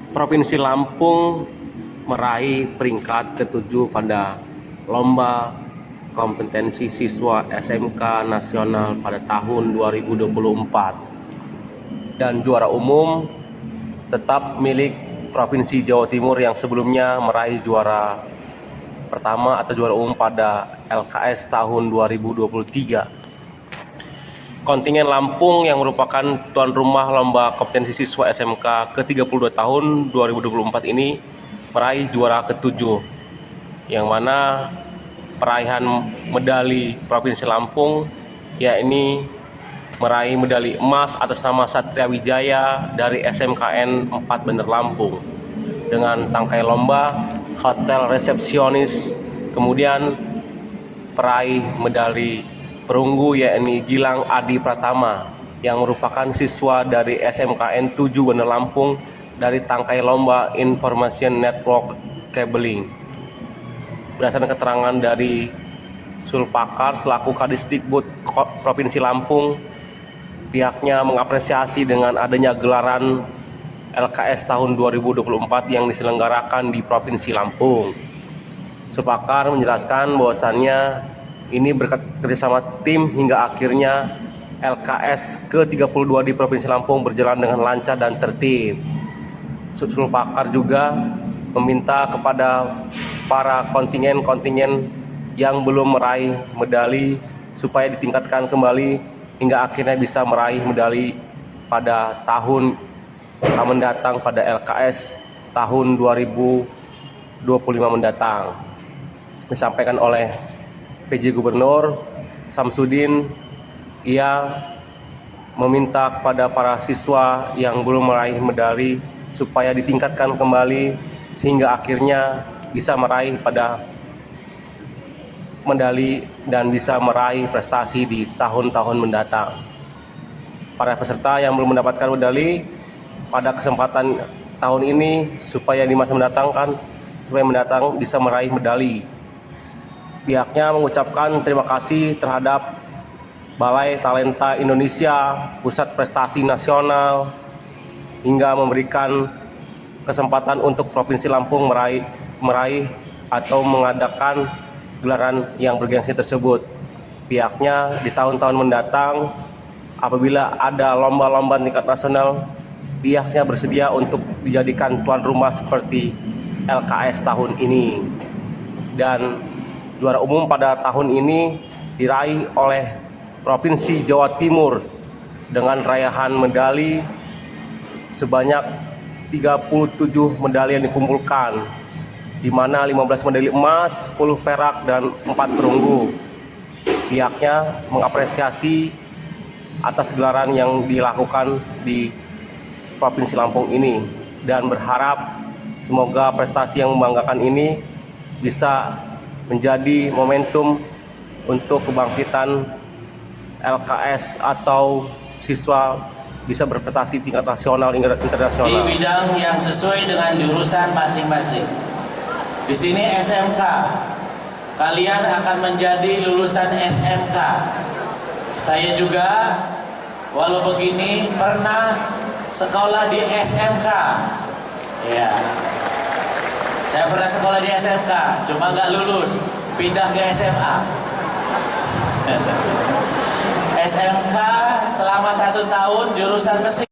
Provinsi Lampung meraih peringkat ke-7 pada lomba kompetensi siswa SMK nasional pada tahun 2024, dan juara umum tetap milik Provinsi Jawa Timur yang sebelumnya meraih juara pertama atau juara umum pada LKS tahun 2023. Kontingen Lampung yang merupakan tuan rumah lomba kompetensi siswa SMK ke-32 tahun 2024 ini meraih juara ke-7, yang mana peraihan medali Provinsi Lampung yakni meraih medali emas atas nama Satria Wijaya dari SMKN 4 Bener Lampung dengan tangkai lomba hotel resepsionis. Kemudian peraih medali perunggu yakni Gilang Adi Pratama yang merupakan siswa dari SMKN 7 Bener Lampung dari tangkai lomba Information Network Cabling. Berdasarkan keterangan dari Sulpakar selaku Kadisdikbud Provinsi Lampung, pihaknya mengapresiasi dengan adanya gelaran LKS tahun 2024 yang diselenggarakan di Provinsi Lampung. Sulpakar menjelaskan bahwasannya ini berkat kerjasama tim hingga akhirnya LKS ke-32 di Provinsi Lampung berjalan dengan lancar dan tertib. Sulpakar juga meminta kepada para kontingen yang belum meraih medali supaya ditingkatkan kembali hingga akhirnya bisa meraih medali pada tahun mendatang, pada LKS tahun 2025 mendatang. Disampaikan oleh PJ Gubernur Samsudin, ia meminta kepada para siswa yang belum meraih medali supaya ditingkatkan kembali sehingga akhirnya bisa meraih pada medali dan bisa meraih prestasi di tahun-tahun mendatang. Para peserta yang belum mendapatkan medali pada kesempatan tahun ini supaya di masa mendatang bisa meraih medali. Pihaknya mengucapkan terima kasih terhadap Balai Talenta Indonesia, Pusat Prestasi Nasional, hingga memberikan kesempatan untuk Provinsi Lampung meraih atau mengadakan gelaran yang bergengsi tersebut. Pihaknya di tahun-tahun mendatang apabila ada lomba-lomba tingkat nasional, pihaknya bersedia untuk dijadikan tuan rumah seperti LKS tahun ini. Dan juara umum pada tahun ini diraih oleh Provinsi Jawa Timur dengan raihan medali sebanyak 37 medali yang dikumpulkan, di mana 15 medali emas, 10 perak, dan 4 perunggu. Pihaknya mengapresiasi atas gelaran yang dilakukan di Provinsi Lampung ini dan berharap semoga prestasi yang membanggakan ini bisa menjadi momentum untuk kebangkitan LKS atau siswa bisa berprestasi tingkat nasional hingga internasional di bidang yang sesuai dengan jurusan masing-masing. Di sini SMK, kalian akan menjadi lulusan SMK. Saya juga walau begini pernah sekolah di SMK. Ya. Saya pernah sekolah di SMK, cuma nggak lulus, pindah ke SMA. SMK selama 1 tahun jurusan mesin.